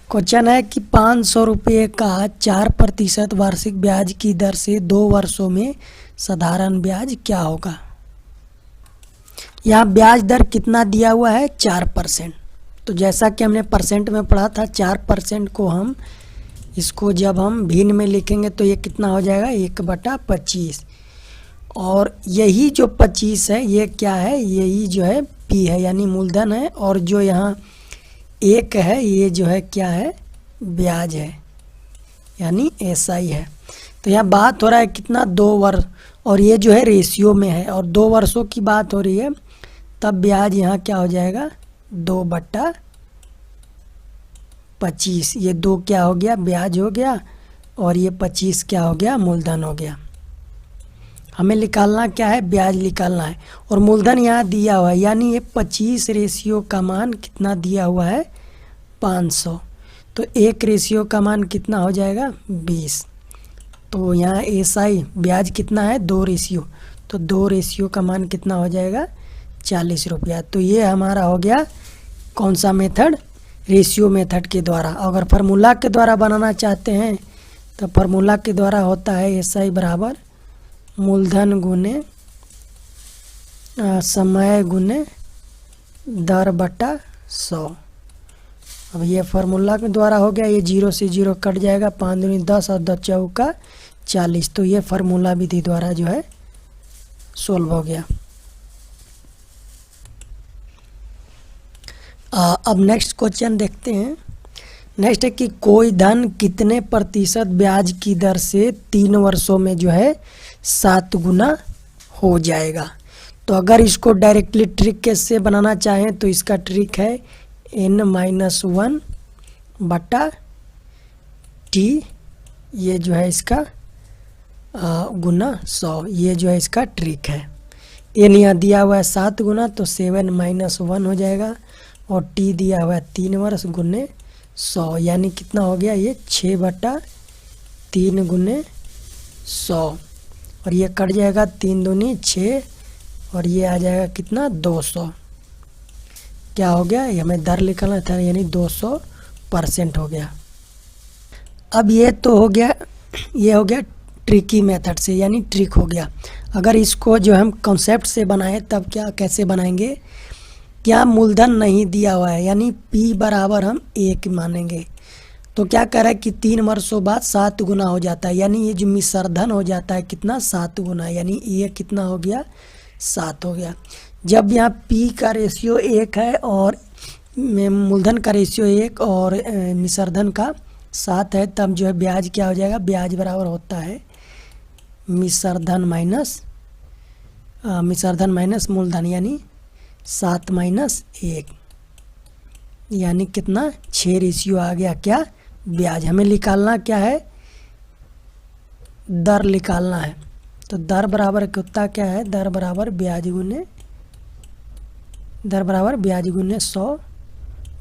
Question है कि 500 रुपये का 4% वार्षिक ब्याज की दर से 2 वर्षों में साधारण ब्याज क्या होगा। यहाँ ब्याज दर कितना दिया हुआ है 4%। तो जैसा कि हमने परसेंट में पढ़ा था 4% को हम इसको जब हम भिन्न में लिखेंगे तो ये कितना हो जाएगा 1/25। और यही जो 25 है ये क्या है, यही जो है पी है यानी मूलधन है, और जो यहाँ 1 है ये जो है क्या है ब्याज है यानी एसआई है। तो यहाँ बात हो रहा है कितना 2 वर्ष, और ये जो है रेशियो में है और 2 वर्षों की बात हो रही है, तब ब्याज यहाँ क्या हो जाएगा 2/25। ये 2 क्या हो गया ब्याज हो गया और ये 25 क्या हो गया मूलधन हो गया। हमें निकालना क्या है ब्याज निकालना है, और मूलधन यहाँ दिया हुआ है यानी ये 25 रेशियो का मान कितना दिया हुआ है 500। तो 1 रेशियो का मान कितना हो जाएगा 20। तो यहाँ एसआई ब्याज कितना है 2 रेशियो, तो 2 रेशियो का मान कितना हो जाएगा 40 रुपया। तो ये हमारा हो गया कौन सा मेथड, रेशियो मेथड के द्वारा। अगर फार्मूला के द्वारा बनाना चाहते हैं तो फार्मूला के द्वारा होता है एसआई बराबर मूलधन गुने समय गुने दर बटा 100। अब ये फार्मूला के द्वारा हो गया, ये 0 से 0 कट जाएगा, 5 दूनी 10 और 10 चौका 40। तो ये फार्मूला विधि द्वारा जो है सोल्व हो गया। अब नेक्स्ट क्वेश्चन देखते हैं। नेक्स्ट है कि कोई धन कितने प्रतिशत ब्याज की दर से 3 वर्षों में जो है 7 गुना हो जाएगा। तो अगर इसको डायरेक्टली ट्रिक कैसे बनाना चाहें तो इसका ट्रिक है n-1 बटा टी, ये जो है इसका गुना 100, ये जो है इसका ट्रिक है। n यहाँ दिया हुआ है 7 गुना तो 7 - 1 हो जाएगा, और टी दिया हुआ है 3 वर्ष गुने 100 यानी कितना हो गया ये 6/3 गुने 100, और ये कट जाएगा 3 दूनी 6 और ये आ जाएगा कितना 200। क्या हो गया, ये हमें दर निकालना था यानी 200% हो गया। अब ये तो हो गया, ये हो गया ट्रिकी मेथड से यानी ट्रिक हो गया। अगर इसको जो हम कॉन्सेप्ट से बनाएं तब क्या कैसे बनाएंगे, क्या मूलधन नहीं दिया हुआ है यानी P बराबर हम 1 मानेंगे। तो क्या कह रहा है कि 3 वर्षों बाद 7 गुना हो जाता है, यानी ये जो मिश्रधन हो जाता है कितना 7 गुना, यानी ये कितना हो गया 7 हो गया। जब यहाँ P का रेशियो 1 है और मूलधन का रेशियो 1 और मिश्रधन का 7 है, तब जो है ब्याज क्या हो जाएगा, ब्याज बराबर होता है मिश्रधन माइनस मूलधन यानी 7 - 1 यानी कितना 6 रेशियो आ गया क्या ब्याज। हमें निकालना क्या है दर निकालना है, तो दर बराबर कितना क्या है, दर बराबर ब्याज गुने 100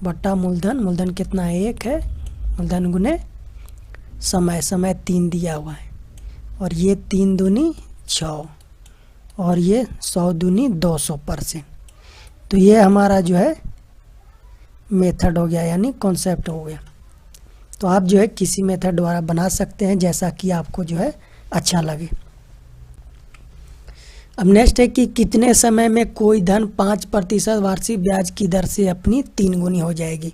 बटा मूलधन कितना है 1 है, मूलधन गुने समय 3 दिया हुआ है, और ये 3 दूनी 6 और ये 100 दूनी 200%। तो ये हमारा जो है मेथड हो गया यानी कॉन्सेप्ट हो गया। तो आप जो है किसी मेथड द्वारा बना सकते हैं जैसा कि आपको जो है अच्छा लगे। अब नेक्स्ट है कि कितने समय में कोई धन 5% वार्षिक ब्याज की दर से अपनी 3 गुनी हो जाएगी।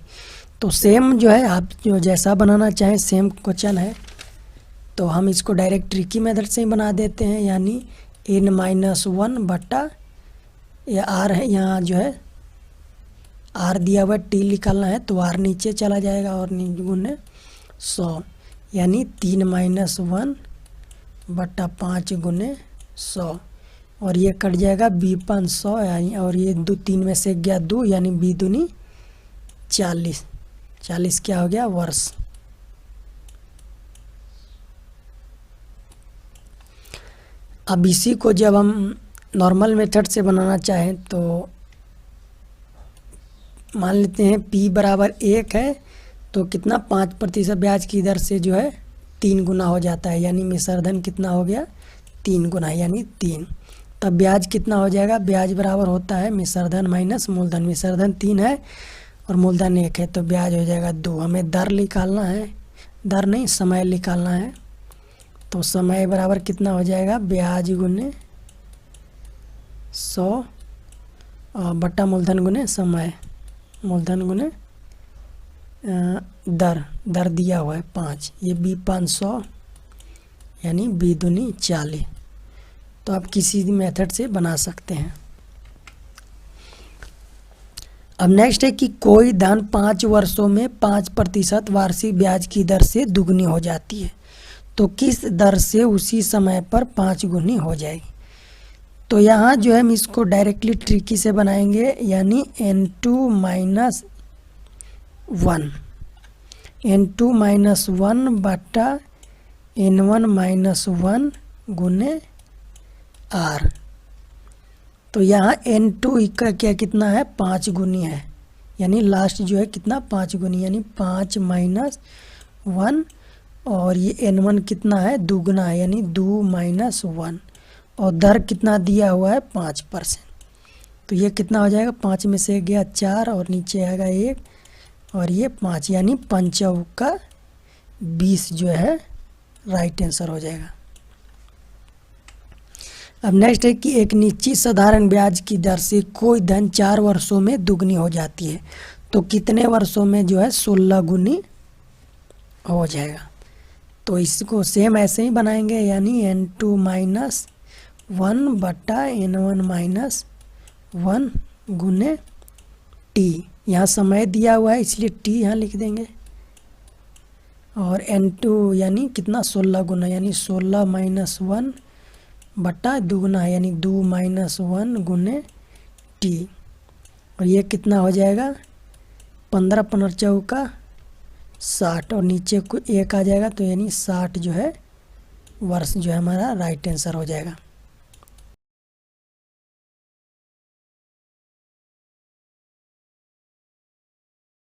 तो सेम जो है आप जो जैसा बनाना चाहें सेम क्वेश्चन है, तो हम इसको डायरेक्ट ट्रिकी मेथड से ही बना देते हैं, यानी n-1 बटा ये r है, यहाँ जो है r दिया हुआ t निकालना है तो r नीचे चला जाएगा और गुने 100 यानी 3 - 1 बटा 5 गुने 100, और ये कट जाएगा b500 यानी, और ये 3 में से गया 2 यानी b दूनी 40 क्या हो गया वर्ष। अब इसी को जब हम नॉर्मल मेथड से बनाना चाहें तो मान लेते हैं P बराबर 1 है तो कितना 5% ब्याज की दर से जो है 3 गुना हो जाता है, यानी मिश्रधन कितना हो गया 3 गुना यानी 3। तब ब्याज कितना हो जाएगा, ब्याज बराबर होता है मिश्रधन माइनस मूलधन। मिश्रधन 3 है और मूलधन 1 है तो ब्याज हो जाएगा 2। हमें दर निकालना है, दर नहीं समय निकालना है। तो समय बराबर कितना हो जाएगा, ब्याज गुने 100 बट्टा मूलधन गुने समय, मूलधन गुने दर दिया हुआ है 5, ये बी 500 यानी बी दूनी 40। तो आप किसी भी मेथड से बना सकते हैं। अब नेक्स्ट है कि कोई धन 5 वर्षों में 5% वार्षिक ब्याज की दर से दुगनी हो जाती है, तो किस दर से उसी समय पर 5 गुनी हो जाएगी। तो यहाँ जो है हम इसको डायरेक्टली ट्रिकी से बनाएंगे, यानी n2 - 1 n2 - 1 बटा n1 - 1 गुने r। तो यहाँ n2 का क्या कितना है, 5 गुनी है, यानी लास्ट जो है कितना 5 गुनी, यानी 5 - 1 और ये n1 कितना है, दुगना है, यानी 2 - 1 और दर कितना दिया हुआ है 5%। तो ये कितना हो जाएगा, 5 में से गया 4 और नीचे आएगा 1 और ये 5, यानी 5 का 20 जो है राइट आंसर हो जाएगा। अब नेक्स्ट है कि एक निश्चित साधारण ब्याज की दर से कोई धन 4 वर्षों में दुगनी हो जाती है, तो कितने वर्षों में जो है 16 गुनी हो जाएगा। तो इसको सेम ऐसे ही बनाएंगे, यानी n2 - 1 बटा n1 - 1 गुने t। यहाँ समय दिया हुआ है इसलिए t यहाँ लिख देंगे और n2 यानी कितना 16 गुना, यानी 16 - 1 बटा दुगना है, यानी 2 - 1 गुने t और ये कितना हो जाएगा 15 × 4 = 60 और नीचे को 1 आ जाएगा, तो यानी 60 जो है वर्ष जो है हमारा राइट आंसर हो जाएगा।